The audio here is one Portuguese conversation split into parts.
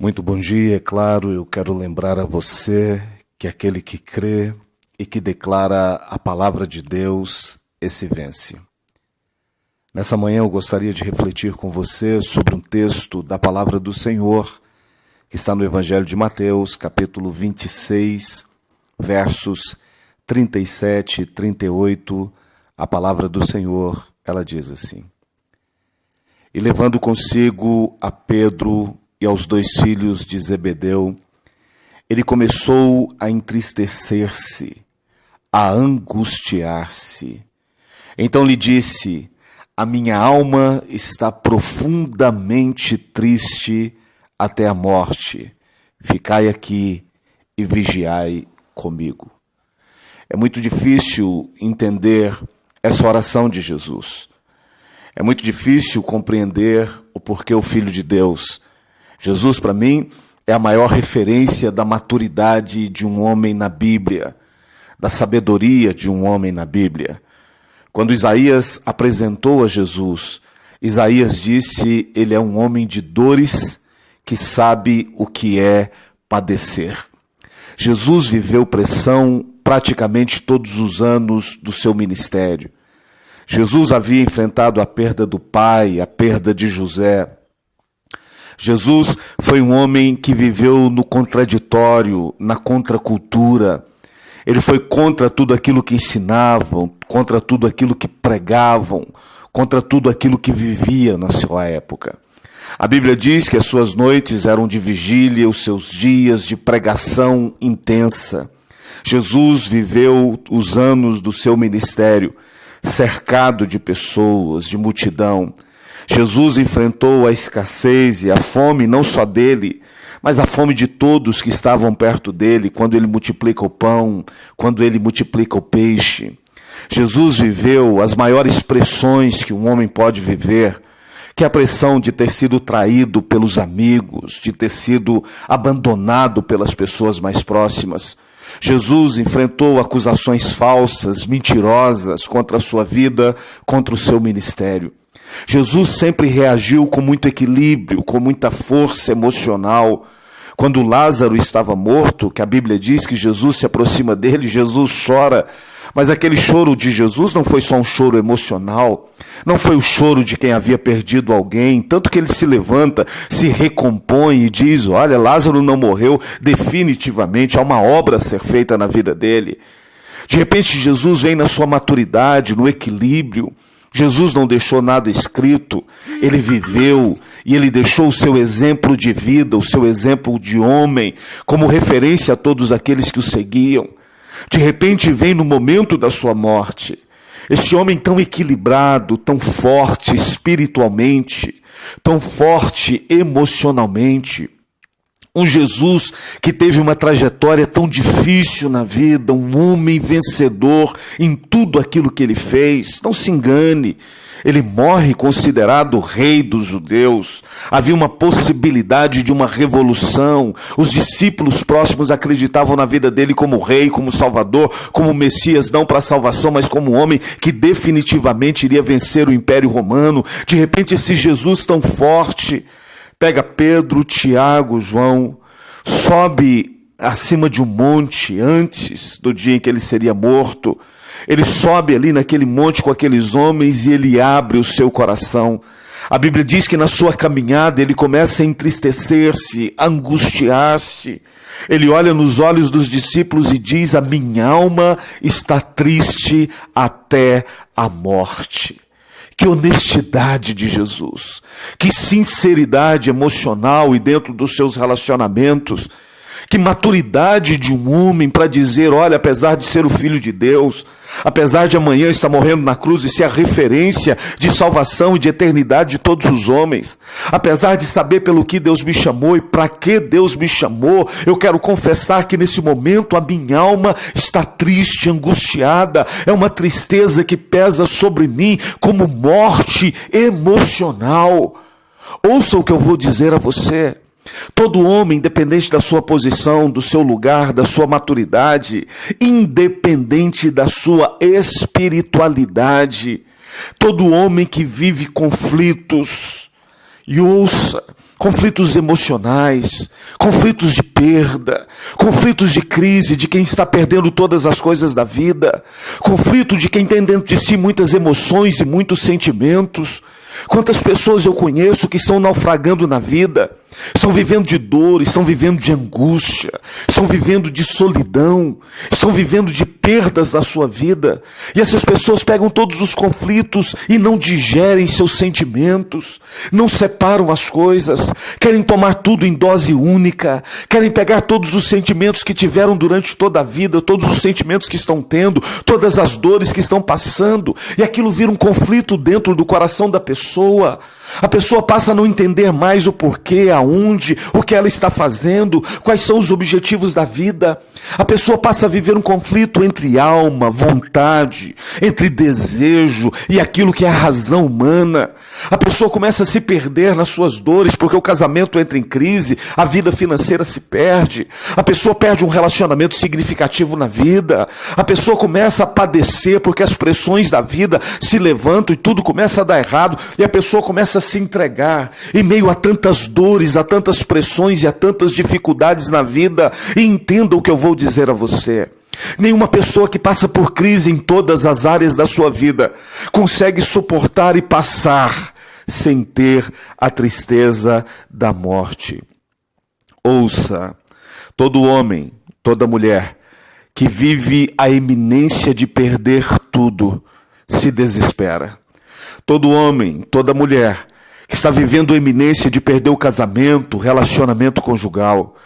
Muito bom dia, é claro, eu quero lembrar a você que aquele que crê e que declara a palavra de Deus, esse vence. Nessa manhã eu gostaria de refletir com você sobre um texto da palavra do Senhor, que está no Evangelho de Mateus, capítulo 26, versos 37 e 38, a palavra do Senhor, ela diz assim: E levando consigo a Pedro e aos 2 filhos de Zebedeu, ele começou a entristecer-se, a angustiar-se. Então lhe disse: A minha alma está profundamente triste até a morte. Ficai aqui e vigiai comigo. É muito difícil entender essa oração de Jesus. É muito difícil compreender o porquê o Filho de Deus. Jesus, para mim, é a maior referência da maturidade de um homem na Bíblia, da sabedoria de um homem na Bíblia. Quando Isaías apresentou a Jesus, Isaías disse: ele é um homem de dores que sabe o que é padecer. Jesus viveu pressão praticamente todos os anos do seu ministério. Jesus havia enfrentado a perda do pai, a perda de José. Jesus foi um homem que viveu no contraditório, na contracultura. Ele foi contra tudo aquilo que ensinavam, contra tudo aquilo que pregavam, contra tudo aquilo que vivia na sua época. A Bíblia diz que as suas noites eram de vigília, os seus dias de pregação intensa. Jesus viveu os anos do seu ministério cercado de pessoas, de multidão. Jesus enfrentou a escassez e a fome, não só dele, mas a fome de todos que estavam perto dele, quando ele multiplica o pão, quando ele multiplica o peixe. Jesus viveu as maiores pressões que um homem pode viver, que é a pressão de ter sido traído pelos amigos, de ter sido abandonado pelas pessoas mais próximas. Jesus enfrentou acusações falsas, mentirosas contra a sua vida, contra o seu ministério. Jesus sempre reagiu com muito equilíbrio, com muita força emocional. Quando Lázaro estava morto, que a Bíblia diz que Jesus se aproxima dele, Jesus chora. Mas aquele choro de Jesus não foi só um choro emocional, não foi o choro de quem havia perdido alguém, tanto que ele se levanta, se recompõe e diz: olha, Lázaro não morreu definitivamente, há uma obra a ser feita na vida dele. De repente Jesus vem na sua maturidade, no equilíbrio. Jesus não deixou nada escrito, ele viveu e ele deixou o seu exemplo de vida, o seu exemplo de homem, como referência a todos aqueles que o seguiam. De repente vem no momento da sua morte, esse homem tão equilibrado, tão forte espiritualmente, tão forte emocionalmente, um Jesus que teve uma trajetória tão difícil na vida, um homem vencedor em tudo aquilo que ele fez. Não se engane, ele morre considerado rei dos judeus. Havia uma possibilidade de uma revolução. Os discípulos próximos acreditavam na vida dele como rei, como salvador, como Messias, não para a salvação, mas como um homem que definitivamente iria vencer o Império Romano. De repente esse Jesus tão forte pega Pedro, Tiago, João, sobe acima de um monte antes do dia em que ele seria morto. Ele sobe ali naquele monte com aqueles homens e ele abre o seu coração. A Bíblia diz que na sua caminhada ele começa a entristecer-se, a angustiar-se. Ele olha nos olhos dos discípulos e diz: a minha alma está triste até a morte. Que honestidade de Jesus, que sinceridade emocional e dentro dos seus relacionamentos, que maturidade de um homem para dizer: olha, apesar de ser o Filho de Deus, apesar de amanhã estar morrendo na cruz e ser a referência de salvação e de eternidade de todos os homens, apesar de saber pelo que Deus me chamou e para que Deus me chamou, eu quero confessar que nesse momento a minha alma está triste, angustiada, é uma tristeza que pesa sobre mim como morte emocional. Ouça o que eu vou dizer a você. Todo homem, independente da sua posição, do seu lugar, da sua maturidade, independente da sua espiritualidade, todo homem que vive conflitos, e ouça, conflitos emocionais, conflitos de perda, conflitos de crise de quem está perdendo todas as coisas da vida, conflito de quem tem dentro de si muitas emoções e muitos sentimentos. Quantas pessoas eu conheço que estão naufragando na vida, estão vivendo de dor, estão vivendo de angústia, estão vivendo de solidão, estão vivendo de perdas da sua vida. E essas pessoas pegam todos os conflitos e não digerem seus sentimentos, não separam as coisas, querem tomar tudo em dose única, querem pegar todos os sentimentos que tiveram durante toda a vida, todos os sentimentos que estão tendo, todas as dores que estão passando, e aquilo vira um conflito dentro do coração da pessoa. A pessoa passa a não entender mais o porquê, aonde, o que ela está fazendo, quais são os objetivos da vida. A pessoa passa a viver um conflito entre alma, vontade, entre desejo e aquilo que é a razão humana. A pessoa começa a se perder nas suas dores porque o casamento entra em crise, a vida financeira se perde, a pessoa perde um relacionamento significativo na vida, a pessoa começa a padecer porque as pressões da vida se levantam e tudo começa a dar errado, e a pessoa começa a se entregar em meio a tantas dores, a tantas pressões e a tantas dificuldades na vida. E entenda o que eu vou dizer a você: nenhuma pessoa que passa por crise em todas as áreas da sua vida consegue suportar e passar sem ter a tristeza da morte. Ouça, todo homem, toda mulher que vive a iminência de perder tudo se desespera. Todo homem, toda mulher que está vivendo a iminência de perder o casamento, o relacionamento conjugal,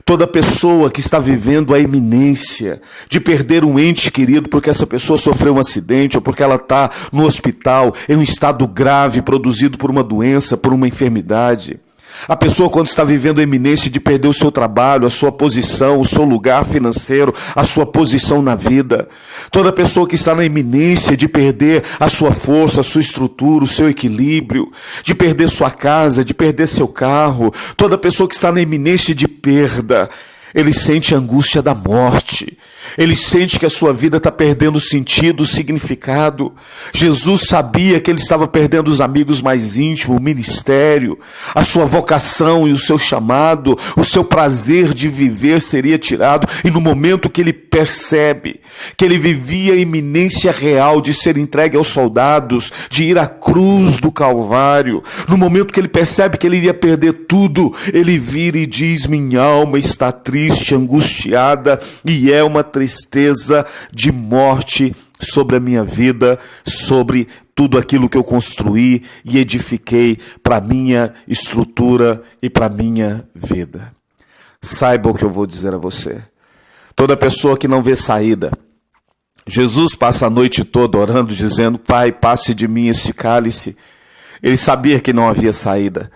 toda pessoa que está vivendo a iminência de perder um ente querido porque essa pessoa sofreu um acidente ou porque ela está no hospital em um estado grave produzido por uma doença, por uma enfermidade. A pessoa, quando está vivendo a iminência de perder o seu trabalho, a sua posição, o seu lugar financeiro, a sua posição na vida. Toda pessoa que está na iminência de perder a sua força, a sua estrutura, o seu equilíbrio, de perder sua casa, de perder seu carro. Toda pessoa que está na iminência de perda, ele sente a angústia da morte. Ele sente que a sua vida está perdendo sentido, significado. Jesus sabia que ele estava perdendo os amigos mais íntimos, o ministério, a sua vocação e o seu chamado, o seu prazer de viver seria tirado. E no momento que ele percebe que ele vivia a iminência real de ser entregue aos soldados, de ir à cruz do Calvário, no momento que ele percebe que ele iria perder tudo, ele vira e diz: minha alma está triste, angustiada, e é uma tristeza de morte sobre a minha vida, sobre tudo aquilo que eu construí e edifiquei para a minha estrutura e para a minha vida. Saiba o que eu vou dizer a você. Toda pessoa que não vê saída, Jesus passa a noite toda orando, dizendo: Pai, passe de mim este cálice. Ele sabia que não havia saída.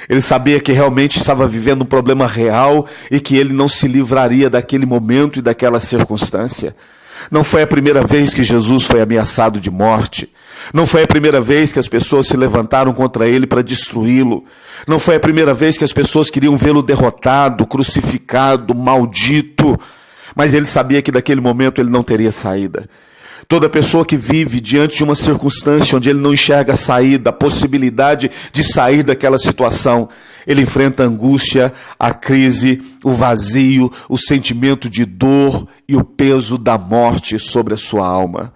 Ele sabia que realmente estava vivendo um problema real e que ele não se livraria daquele momento e daquela circunstância. Não foi a primeira vez que Jesus foi ameaçado de morte. Não foi a primeira vez que as pessoas se levantaram contra ele para destruí-lo. Não foi a primeira vez que as pessoas queriam vê-lo derrotado, crucificado, maldito. Mas ele sabia que daquele momento ele não teria saída. Toda pessoa que vive diante de uma circunstância onde ele não enxerga a saída, a possibilidade de sair daquela situação, ele enfrenta a angústia, a crise, o vazio, o sentimento de dor e o peso da morte sobre a sua alma.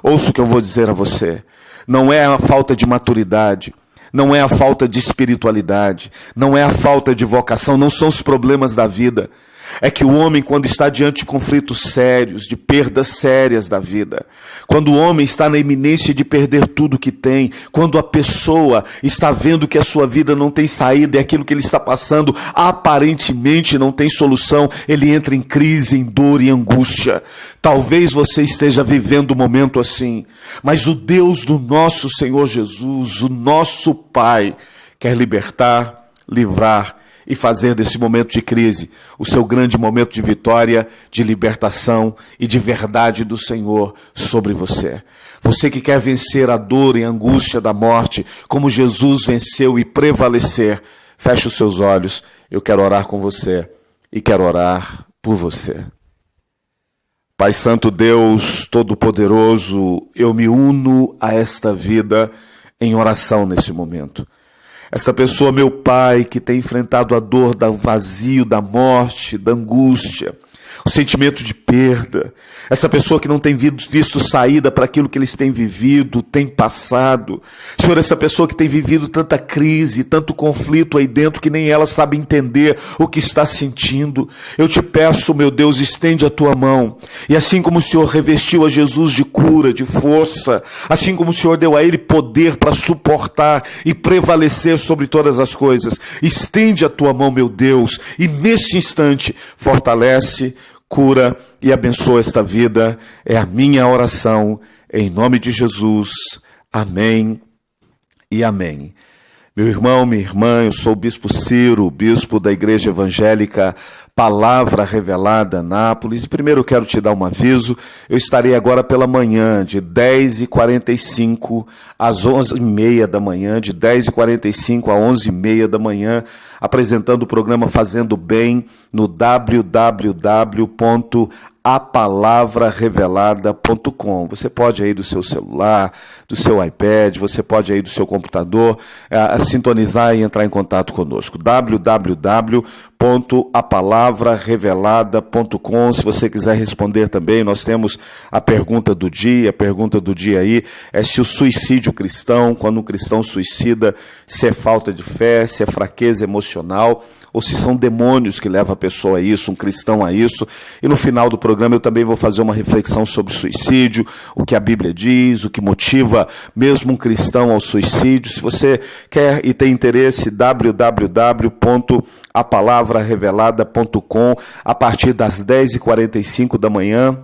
Ouça o que eu vou dizer a você. Não é a falta de maturidade, não é a falta de espiritualidade, não é a falta de vocação, não são os problemas da vida. É que o homem, quando está diante de conflitos sérios, de perdas sérias da vida, quando o homem está na iminência de perder tudo que tem, quando a pessoa está vendo que a sua vida não tem saída e aquilo que ele está passando aparentemente não tem solução, ele entra em crise, em dor e angústia. Talvez você esteja vivendo um momento assim, mas o Deus do nosso Senhor Jesus, o nosso Pai, quer libertar, livrar e fazer desse momento de crise o seu grande momento de vitória, de libertação e de verdade do Senhor sobre você. Você que quer vencer a dor e a angústia da morte, como Jesus venceu e prevalecer, feche os seus olhos, eu quero orar com você e quero orar por você. Pai Santo Deus Todo-Poderoso, eu me uno a esta vida em oração nesse momento. Essa pessoa, meu Pai, que tem enfrentado a dor do vazio, da morte, da angústia, o sentimento de perda. Essa pessoa que não tem visto saída para aquilo que eles têm vivido, tem passado. Senhor, essa pessoa que tem vivido tanta crise, tanto conflito aí dentro que nem ela sabe entender o que está sentindo. Eu te peço, meu Deus, estende a tua mão. E assim como o Senhor revestiu a Jesus de cura, de força, assim como o Senhor deu a ele poder para suportar e prevalecer sobre todas as coisas, estende a tua mão, meu Deus, e nesse instante fortalece, cura e abençoa esta vida. É a minha oração, em nome de Jesus. Amém e amém. Meu irmão, minha irmã, eu sou o Bispo Ciro, bispo da Igreja Evangélica Palavra Revelada, Nápoles. E primeiro eu quero te dar um aviso, eu estarei agora pela manhã, de 10h45 às 11h30 da manhã, de 10h45 a 11h30 da manhã, apresentando o programa Fazendo Bem no www.apalavrarevelada.com. Você pode aí do seu celular, do seu iPad, você pode aí do seu computador sintonizar e entrar em contato conosco. www.apalavrarevelada.com. Se você quiser responder também, nós temos a pergunta do dia. A pergunta do dia aí é se o suicídio cristão, quando um cristão suicida, se é falta de fé, se é fraqueza emocional, ou se são demônios que levam a pessoa a isso, um cristão a isso. E no final do programa eu também vou fazer uma reflexão sobre suicídio, o que a Bíblia diz, o que motiva mesmo um cristão ao suicídio. Se você quer e tem interesse, www.apalavrarevelada.com, a partir das 10h45 da manhã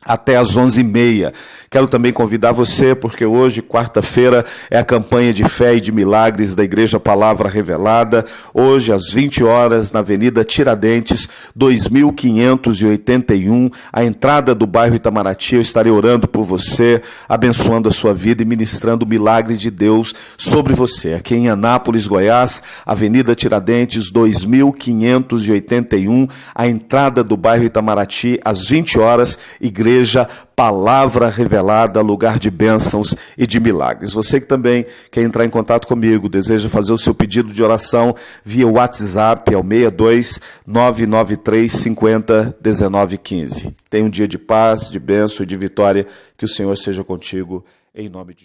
até às 11h30. Quero também convidar você, porque hoje, quarta-feira, é a campanha de fé e de milagres da Igreja Palavra Revelada. Hoje, às 20 horas, na Avenida Tiradentes, 2581, a entrada do bairro Itamaraty. Eu estarei orando por você, abençoando a sua vida e ministrando o milagre de Deus sobre você. Aqui em Anápolis, Goiás, Avenida Tiradentes, 2581, a entrada do bairro Itamaraty, às 20 horas, Igreja Palavra Revelada, lugar de bênçãos e de milagres. Você que também quer entrar em contato comigo, deseja fazer o seu pedido de oração via WhatsApp ao 62 993 50 19 15. Tenha um dia de paz, de bênção e de vitória. Que o Senhor seja contigo, em nome de Jesus.